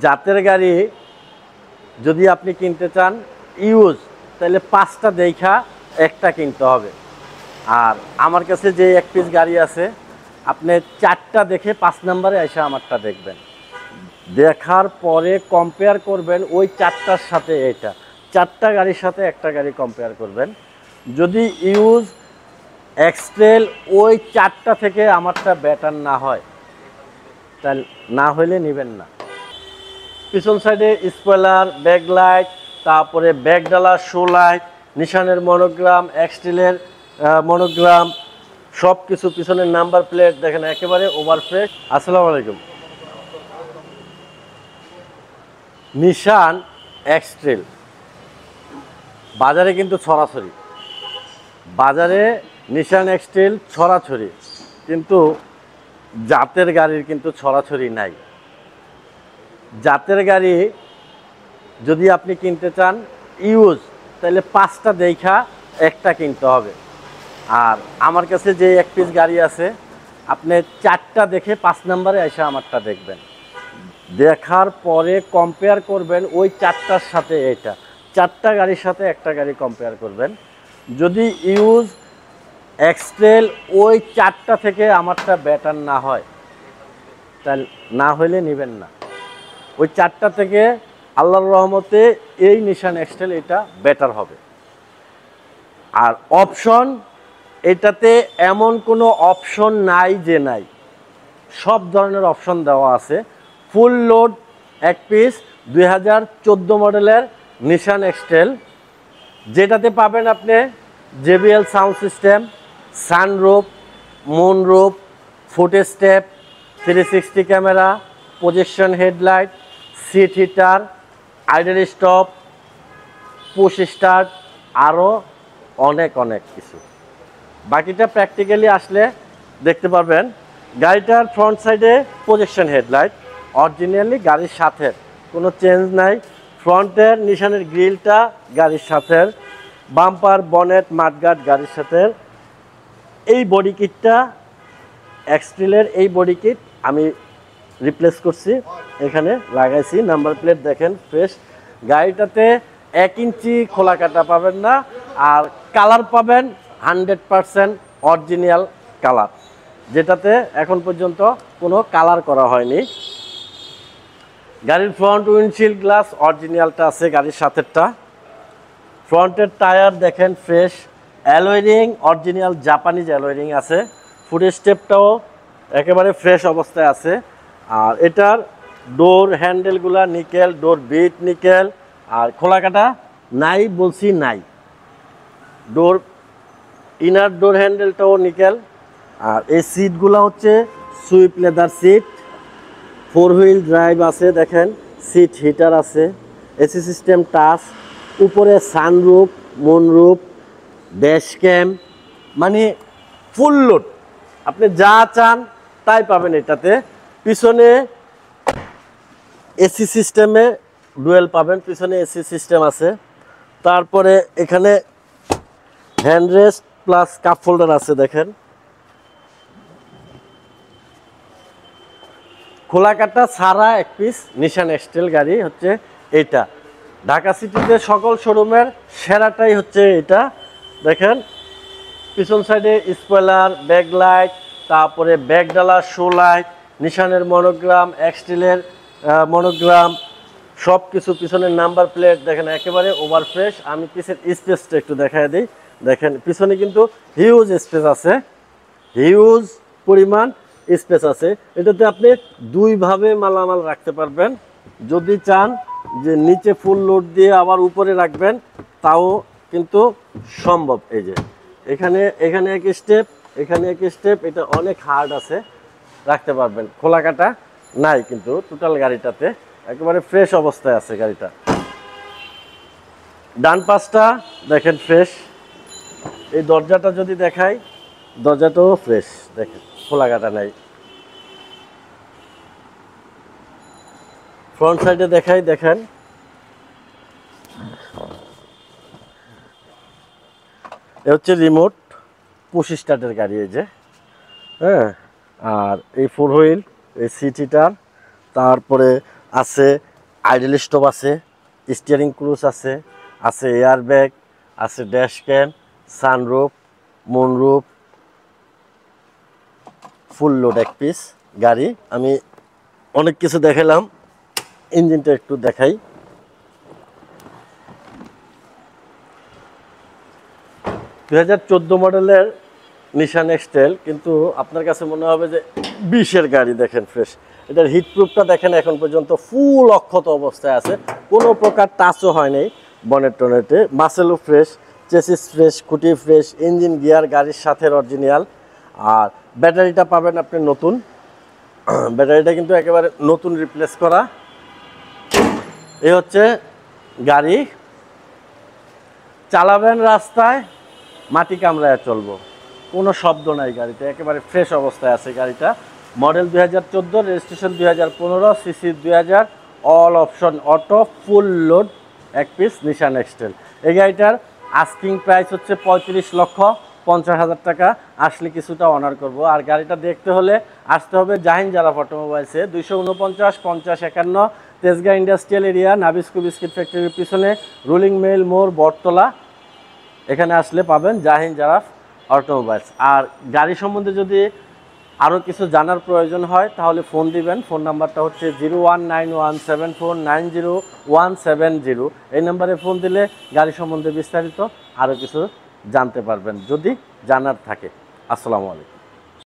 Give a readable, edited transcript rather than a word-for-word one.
জাতের গাড়ি যদি আপনি কিনতে চান ইউজ, তাহলে 5টা দেখা একটা কিনতে হবে। আর আমার কাছে যে এক পিস গাড়ি আছে, আপনি 4টা দেখে 5 নম্বরে এসে আমারটা দেখবেন, দেখার পরে কম্পেয়ার করবেন ওই 4টার সাথে এটা, 4টা গাড়ির সাথে একটা গাড়ি কম্পেয়ার করবেন। যদি ইউজ এক্সট্রেল ওই 4টা থেকে আমারটা বেটার না হয়, তাহলে না হইলে নেবেন না। পিছন সাইডে স্পয়লার, ব্যাকলাইট, তারপরে ব্যাকডালা, শো লাইট, নিশানের মনোগ্রাম, এক্সট্রেলের মনোগ্রাম, সব কিছু, পিছনের নাম্বার প্লেট দেখেন একেবারে ওভারফ্রেশ। আসসালামু আলাইকুম। নিশান এক্সট্রেল বাজারে কিন্তু ছড়াছড়ি, বাজারে নিশান এক্সট্রেল ছড়াছড়ি, কিন্তু জাতের গাড়ির কিন্তু ছড়াছড়ি নাই। জাতের গাড়ি যদি আপনি কিনতে চান ইউজ, তাহলে 5টা দেখা একটা কিনতে হবে। আর আমার কাছে যে এক পিস গাড়ি আছে, আপনি 4টা দেখে 5 নম্বরে এসে আমারটা দেখবেন, দেখার পরে কম্পেয়ার করবেন ওই 4টার সাথে এটা, 4টা গাড়ির সাথে একটা গাড়ি কম্পেয়ার করবেন। যদি ইউজ এক্সট্রেল ওই 4টা থেকে আমারটা বেটার না হয়, তাহলে না হইলে নেবেন না। ওই 4টা থেকে আল্লাহর রহমতে এই নিশান এক্সট্রেল এটা বেটার হবে। আর অপশন, এটাতে এমন কোনো অপশন নাই যে নাই, সব ধরনের অপশন দেওয়া আছে। ফুল লোড এক পিস 2014 মডেলের নিশান এক্সট্রেল, যেটাতে পাবেন আপনি JBL sound system, sunroof, moonroof, foot step, 360 camera, projection headlight, seat heater, idle stop, push start, আরও অনেক অনেক কিছু। বাকিটা প্র্যাকটিক্যালি আসলে দেখতে পারবেন। গাড়িটার ফ্রন্ট সাইডে প্রজেকশন হেডলাইট অরিজিনালি গাড়ির সাথে, কোনো চেঞ্জ নাই। ফ্রন্টের নিশানের গ্রিলটা গাড়ির সাথে, বাম্পার, বনেট, মাডগার্ড গাড়ির সাথে। এই বডি কিটটা এক্সট্রেলের, এই বডি কিট আমি রিপ্লেস করছি, এখানে লাগাইছি। নাম্বার প্লেট দেখেন ফ্রেশ। গাড়িটাতে 1 ইঞ্চি খোলা কাটা পাবেন না, আর কালার পাবেন 100% অরিজিনাল কালার, যেটাতে এখন পর্যন্ত কোনো কালার করা হয়নি। গাড়ির ফ্রন্ট উইন্ডশিল্ড গ্লাস অরিজিনালটা আছে গাড়ির সাথেরটা। ফ্রন্টের টায়ার দেখেন fresh, alloy ring original Japanese alloy ring আছে। ফুট স্টেপটাও একেবারে ফ্রেশ অবস্থায় আছে। আর এটার ডোর হ্যান্ডেলগুলা নিকেল, ডোর বিট নিকেল, আর খোলা কাটা নাই বলছি নাই। ডোর ইনার ডোর হ্যান্ডেলটাও নিকেল। আর এই সিটগুলো হচ্ছে sweep leather seat, 4 wheel drive আছে দেখেন, সিট হিটার আছে, এসি সিস্টেম টাচ, উপরে সানরুফ, মুনরুফ, ড্যাশ ক্যাম, মানে ফুল লোড, আপনি যা চান তাই পাবেন এটাতে। পিছনে এসি সিস্টেমে ডুয়েল পাবেন, পিছনে এসি সিস্টেম আছে। তারপরে এখানে হ্যান্ডরেস্ট প্লাস কাপ হোল্ডার আছে দেখেন। খোলা কাটা ছাড়া এক পিস নিশান এক্সট্রেল গাড়ি হচ্ছে এটা। ঢাকা সিটিতে সকল শোরুমের সেরাটাই হচ্ছে এটা। দেখেন পিছন সাইডে স্পয়লার, ব্যাকলাইট, তারপরে ব্যাকডালা, শো লাইট, নিশানের মনোগ্রাম, এক্সট্রেলের মনোগ্রাম, সব কিছু, পিছনের নাম্বার প্লেট দেখেন একেবারে ওভারফ্রেশ। আমি পিছের স্পেসটা একটু দেখাই দিই। দেখেন পিছনে কিন্তু হিউজ স্পেস আছে, হিউজ পরিমাণ স্পেস আছে। এটাতে আপনি 2ভাবে মালামাল রাখতে পারবেন। যদি চান যে নিচে ফুল লোড দিয়ে আবার উপরে রাখবেন, তাও কিন্তু সম্ভব। এই যে এখানে এক স্টেপ, এখানে এক স্টেপ, এটা অনেক হার্ড আছে, রাখতে পারবেন। খোলা কাটা নাই কিন্তু টোটাল গাড়িটাতে, একেবারে ফ্রেশ অবস্থায় আছে গাড়িটা। ডান পাশটা দেখেন ফ্রেশ। এই দরজাটা যদি দেখাই, দরজাটাও ফ্রেশ দেখেন, খোলা কাটা নাই। ফ্রন্ট সাইডে দেখাই, দেখেন এ হচ্ছে রিমোট পুশ স্টার্টের গাড়ি, এই যে, আর এই 4 হুইল, এই সিট হিটার, তারপরে আছে আইডল স্টপ আছে, স্টিয়ারিং ক্রুজ আছে, আছে এয়ার ব্যাগ, আছে dash cam, sunroof, moonroof, full load এক পিস গাড়ি। আমি অনেক কিছু দেখালাম, ইঞ্জিনটা একটু দেখাই। 2014 মডেলের নিশান এক্সটেল, কিন্তু আপনার কাছে মনে হবে যে 20-এর গাড়ি। দেখেন ফ্রেশ, এটার হিটপ্রুফটা দেখেন এখন পর্যন্ত ফুল অক্ষত অবস্থায় আছে, কোনো প্রকার টাচও হয় নাই বনেট টনেটে। মাসেলও ফ্রেশ, চেসিস ফ্রেশ, খুঁটি ফ্রেশ, ইঞ্জিন গিয়ার গাড়ির সাথে অরিজিনাল। আর ব্যাটারিটা পাবেন আপনি নতুন, ব্যাটারিটা কিন্তু একেবারে নতুন রিপ্লেস করা। এই হচ্ছে গাড়ি, চালাবেন রাস্তায় মাটি কামড়ায় চলবো, কোনো শব্দ নাই গাড়িতে, একেবারে ফ্রেশ অবস্থায় আছে গাড়িটা। Model 2014, registration 2015, CC 2000, all option auto, ফুল লোড এক পিস নিশান এক্সটেল। এই গাড়িটার আস্কিং প্রাইস হচ্ছে 35,50,000 টাকা। আসলে কিছুটা অনার করব। আর গাড়িটা দেখতে হলে আসতে হবে Jahin জারাফ অটোমোবাইলসে, 249-50-51 Tejgaon industrial area, Nabisco biscuit ফ্যাক্টরির পিছনে, রুলিং মেল মোড়, বটতলা। এখানে আসলে পাবেন জাহিন জারাফ অটোমোবাইলস। আর গাড়ি সম্বন্ধে যদি আরও কিছু জানার প্রয়োজন হয় তাহলে ফোন দিবেন। ফোন নাম্বারটা হচ্ছে 019174490170। এই নাম্বারে ফোন দিলে গাড়ি সম্বন্ধে বিস্তারিত আরও কিছু জানতে পারবেন যদি জানার থাকে। আসসালামু আলাইকুম।